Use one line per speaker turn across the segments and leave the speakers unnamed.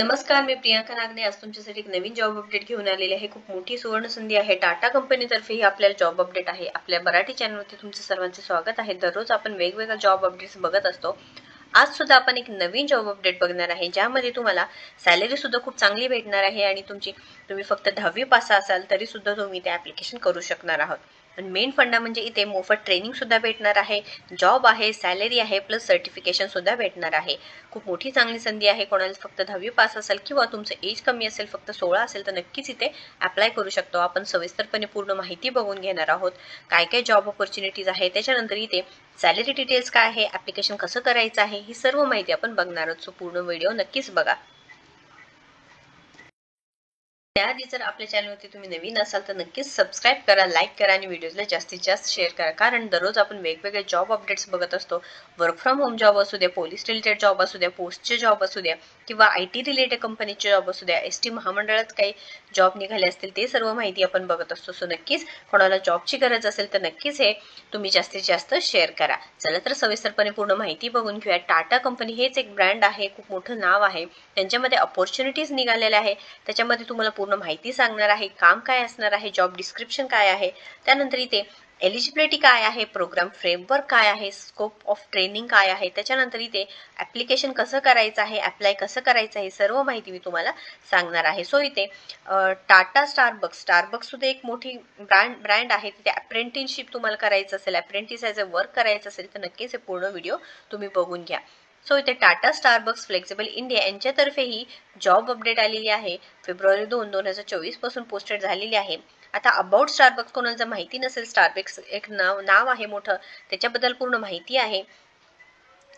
नमस्कार, मी प्रियांका नागने आज तुमच्यासाठी एक नवीन जॉब अपडेट घेऊन आलेली आहे. खूप मोठी सुवर्ण संधी आहे. टाटा कंपनीतर्फे ही आपल्याला जॉब अपडेट आहे. आपल्या मराठी चॅनलवरती तुमचं सर्वांचे स्वागत आहे. दररोज आपण वेगवेगळ्या जॉब अपडेट्स बघत असतो. आज सुद्धा आपण एक नवीन जॉब अपडेट बघणार आहे, ज्यामध्ये तुम्हाला सॅलरी सुद्धा खूप चांगली भेटणार आहे आणि तुम्ही फक्त 10वी पास असाल तरी सुद्धा तुम्ही ते ऍप्लिकेशन करू शकणार आहात. आणि मेन फंडा म्हणजे इथे मोफत ट्रेनिंग सुद्धा भेटणार आहे, जॉब आहे, सॅलरी आहे, प्लस सर्टिफिकेशन सुद्धा भेटणार आहे. खूप मोठी चांगली संधी आहे. कोणाला फक्त 10वी पास असेल किंवा तुमचं एज कमी असेल, फक्त 16 असेल, तर नक्कीच इथे अप्लाय करू शकतो. आपण सविस्तरपणे पूर्ण माहिती बघून घेणार आहोत. काय काय जॉब ऑपॉर्च्युनिटीज आहे, त्याच्यानंतर इथे सॅलरी डिटेल्स काय आहे, ऍप्लिकेशन कसं करायचं आहे, ही सर्व माहिती आपण बघणार आहोत. सो पूर्ण व्हिडिओ नक्कीच बघा. त्याआधी जर आपल्या चॅनलवरती तुम्ही नवीन असाल तर नक्कीच सबस्क्राईब करा, लाईक करा आणि व्हिडिओजला जास्तीत जास्त शेअर करा. कारण दररोज आपण वेगवेगळे जॉब अपडेट्स बघत असतो. वर्क फ्रॉम होम जॉब असू द्या, पोलीस रिलेटेड जॉब असू द्या, पोस्टचे जॉब असू द्या किंवा IT रिलेटेड कंपनीचे जॉब असू द्या, ST महामंडळात काही जॉब निघाले असतील, ते सर्व माहिती आपण बघत असतो. सो नक्कीच कोणाला जॉबची गरज असेल तर नक्कीच हे तुम्ही जास्तीत जास्त शेअर करा. चला तर सविस्तरपणे पूर्ण माहिती बघून घेऊया. टाटा कंपनी हेच एक ब्रँड आहे, खूप मोठं नाव आहे. त्यांच्यामध्ये अपॉर्च्युनिटीज निघालेल्या आहे. त्याच्यामध्ये तुम्हाला पूर्ण माहिती सांगणार आहे. काम काय असणार आहे, जॉब डिस्क्रिप्शन काय आहे, त्यानंतर इथे एलिजिबिलिटी काय आहे, प्रोग्राम फ्रेमवर्क काय आहे, स्कोप ऑफ ट्रेनिंग काय आहे, त्याच्यानंतर इथे ऍप्लिकेशन कसं करायचं आहे, अप्लाय कसं करायचं आहे, सर्व माहिती मी तुम्हाला सांगणार आहे. सो इथे टाटा स्टारबक्स सुद्धा एक मोठी ब्रँड आहे. तिथे अप्रेंटिसशिप तुम्हाला करायचं असेल, अप्रेंटिस ॲज अ वर्क करायचं असेल तर नक्कीच हे पूर्ण व्हिडिओ तुम्ही बघून घ्या. सो इथे टाटा स्टारबक्स फ्लेक्सिबल इंडिया यांच्यातर्फे ही जॉब अपडेट आलेली आहे. फेब्रुवारी 2, 2024 पासून पोस्टेड झालेली आहे. आता अबाउट स्टारबक्स कोणाला जर माहिती नसेल, स्टारबक्स एक नाव आहे मोठं, त्याच्याबद्दल पूर्ण माहिती आहे.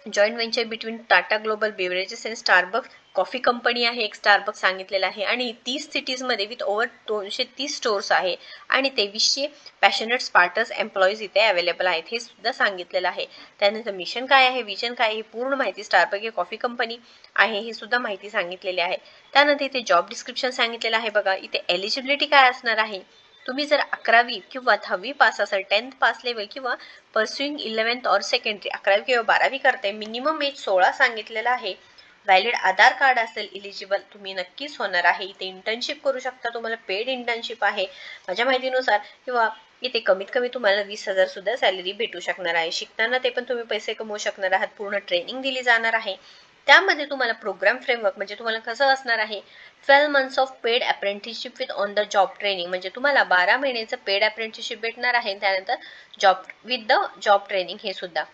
Joint venture between Tata global beverages and Starbucks coffee company आहे, एक स्टारबक्स सांगितलेलं आहे. आणि 30 सिटीजमध्ये विथ ओव्हर 230 स्टोर्स आहे आणि 2300 पॅशनेट स्पार्टर्स एम्प्लॉईज इथे अवेलेबल आहेत, हे सुद्धा सांगितलेलं आहे. त्यानंतर मिशन काय आहे, विजन काय आहे, ही पूर्ण माहिती, स्टारबक्स ही कॉफी कंपनी आहे, ही सुद्धा माहिती सांगितलेली आहे. त्यानंतर इथे जॉब डिस्क्रिप्शन सांगितलेलं आहे. बघा इथे एलिजिबिलिटी काय असणार आहे. तुम्ही जर 11वी किंवा 10वी पास असाल, 10th पास लेवल किंवा परस्युइंग 11th और सेकंडरी 11वी किंवा 12वी करते, मिनिमम एज 16 सांगितलेलं आहे. व्हॅलिड आधार कार्ड असेल इलिजिबल, तुम्ही नक्कीच होणार आहे. इथे इंटर्नशिप करू शकता, तुम्हाला पेड इंटर्नशिप आहे माझ्या माहितीनुसार, किंवा इथे कमीत कमी तुम्हाला 20,000 सुद्धा सॅलरी भेटू शकणार आहे. शिकताना ते पण तुम्ही पैसे कमवू शकणार आहात. पूर्ण ट्रेनिंग दिली जाणार आहे. त्यामध्ये तुम्हाला प्रोग्राम फ्रेमवर्क म्हणजे तुम्हाला कसं असणार आहे, 12 months of paid apprenticeship with on the job training, म्हणजे तुम्हाला 12 महिन्याचं पेड अप्रेंटिसशिप भेटणार आहे. त्यानंतर job with the job training हे सुद्धा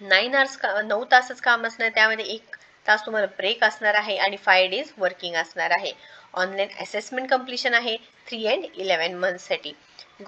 9 hours 9 तासच काम असणार. त्यामध्ये 1 तास तुम्हाला ब्रेक असणार आहे आणि 5 days वर्किंग असणार आहे. ऑनलाईन असेसमेंट कम्प्लिशन आहे 3 and 11 months साठी.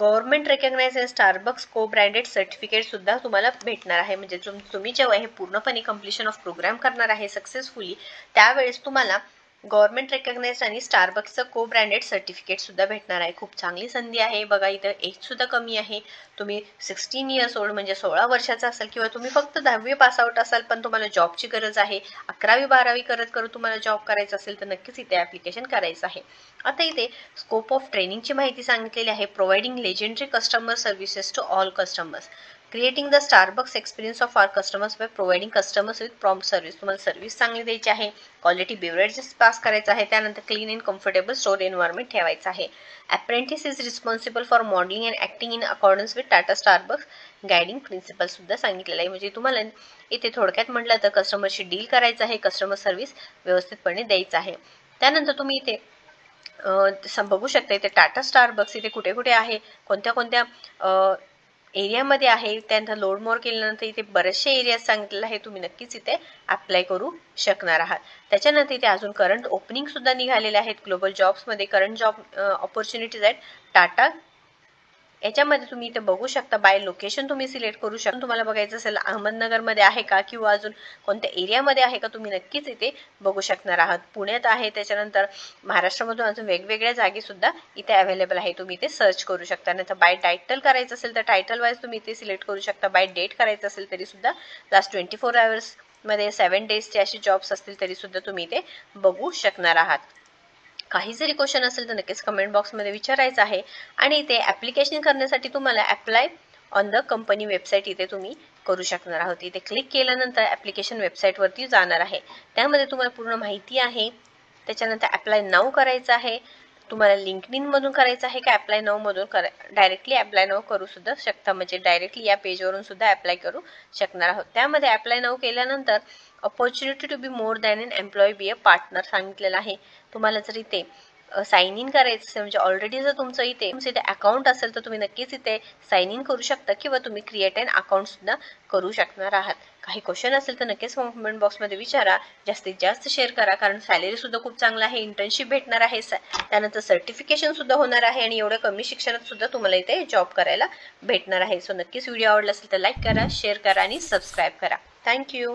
गव्हर्नमेंट रेकग्नाइज स्टारबक्स को ब्रँडेड सर्टिफिकेट सुद्धा तुम्हाला भेटणार आहे. म्हणजे तुम्ही जेव्हा हे पूर्णपणे कम्प्लिशन ऑफ प्रोग्राम करणार आहे सक्सेसफुली, त्यावेळेस तुम्हाला गव्हर्नमेंट रेकग्नाइज आणि स्टारबक्सचं को ब्रँडेड सर्टिफिकेट सुद्धा भेटणार आहे. खूप चांगली संधी आहे. बघा इथं एज सुद्धा कमी आहे. तुम्ही 16 years old म्हणजे 16 वर्षाचा असाल किंवा तुम्ही फक्त 10वी पास आउट असाल पण तुम्हाला जॉबची गरज आहे, 11वी 12वी करत तुम्हाला जॉब करायचा असेल तर नक्कीच इथे ऍप्लिकेशन करायचं आहे. आता इथे स्कोप ऑफ ट्रेनिंगची माहिती सांगितलेली आहे. Providing legendary customer services to all customers, creating the Starbucks experience of our customers by providing customers with prompt service. तुम्हाला सर्व्हिस चांगली द्यायची आहे, क्वालिटी बेवरेजेस पास करायचं आहे, त्यानंतर clean and comfortable store environment ठेवायचं आहे. Apprentice is responsible for modelling and acting in accordance with Tata Starbucks guiding principle सुद्धा सांगितलेलं आहे. म्हणजे तुम्हाला इथे थोडक्यात म्हटलं तर कस्टमरशी डील करायचं आहे, कस्टमर सर्व्हिस व्यवस्थितपणे द्यायचं आहे. त्यानंतर तुम्ही इथे बघू शकता इथे टाटा स्टारबक्स इथे कुठे कुठे आहे, कोणत्या कोणत्या एरियामध्ये आहे. त्यानंतर लोड मोर केल्यानंतर इथे बरेचसे एरियाज सांगितलेले आहे. तुम्ही नक्कीच इथे अप्लाय करू शकणार आहात. त्याच्यानंतर इथे अजून करंट ओपनिंग सुद्धा निघालेले आहेत. ग्लोबल जॉब्समध्ये करंट जॉब ऑपॉर्च्युनिटीज आहेत टाटा याच्यामध्ये. तुम्ही इथे बघू शकता बाय लोकेशन तुम्ही सिलेक्ट करू शकता. तुम्हाला बघायचं असेल अहमदनगरमध्ये आहे का किंवा अजून कोणत्या एरियामध्ये आहे का, तुम्ही नक्कीच इथे बघू शकणार आहात. पुण्यात आहे, त्याच्यानंतर महाराष्ट्रामधून अजून वेगवेगळ्या जागी सुद्धा इथे अवेलेबल आहे. तुम्ही इथे सर्च करू शकता. नंतर बाय टायटल करायचं असेल तर टायटल वाईज तुम्ही इथे सिलेक्ट करू शकता. बाय डेट करायचं असेल तरी सुद्धा लास्ट 24 hours मध्ये 7 days असे जॉब्स असतील तरी सुद्धा तुम्ही इथे बघू शकणार आहात. काही जरी क्वेश्चन असेल तर नक्कीच कमेंट बॉक्समध्ये विचारायचं आहे. आणि इथे ऍप्लिकेशन करण्यासाठी तुम्हाला apply on the company website इथे तुम्ही करू शकणार आहोत. इथे क्लिक केल्यानंतर ऍप्लिकेशन वेबसाईटवरती जाणार आहे. त्यामध्ये तुम्हाला पूर्ण माहिती आहे. त्याच्यानंतर अप्लाय नाऊ करायचं आहे. तुम्हाला लिंक्डइन मधून करायचं आहे का अप्लाय नाऊ मधून डायरेक्टली अप्लाय नाऊ करू सुद्धा शकता, म्हणजे डायरेक्टली या पेजवरून सुद्धा अप्लाय करू शकणार आहोत. त्यामध्ये अप्लाय नाऊ केल्यानंतर opportunity to be more than an employee be a partner सांगितलेलं आहे. तुम्हाला जर इथे साइन इन करायचं असेल, म्हणजे ऑलरेडी जर तुमचं इथे अकाउंट असेल तर तुम्ही नक्कीच इथे साइन इन करू शकता किंवा तुम्ही क्रिएट एन अकाउंट सुद्धा करू शकणार आहात. काही क्वेश्चन असेल तर नक्कीच कमेंट बॉक्समध्ये विचारा, जास्तीत जास्त शेअर करा, कारण सॅलरी सुद्धा खूप चांगला आहे, इंटर्नशिप भेटणार आहे, त्यानंतर सर्टिफिकेशन सुद्धा होणार आहे आणि एवढ्या कमी शिक्षणात सुद्धा तुम्हाला इथे जॉब करायला भेटणार आहे. सो नक्कीच व्हिडिओ आवडला असेल तर लाईक करा, शेअर करा आणि सबस्क्राईब करा. थँक्यू.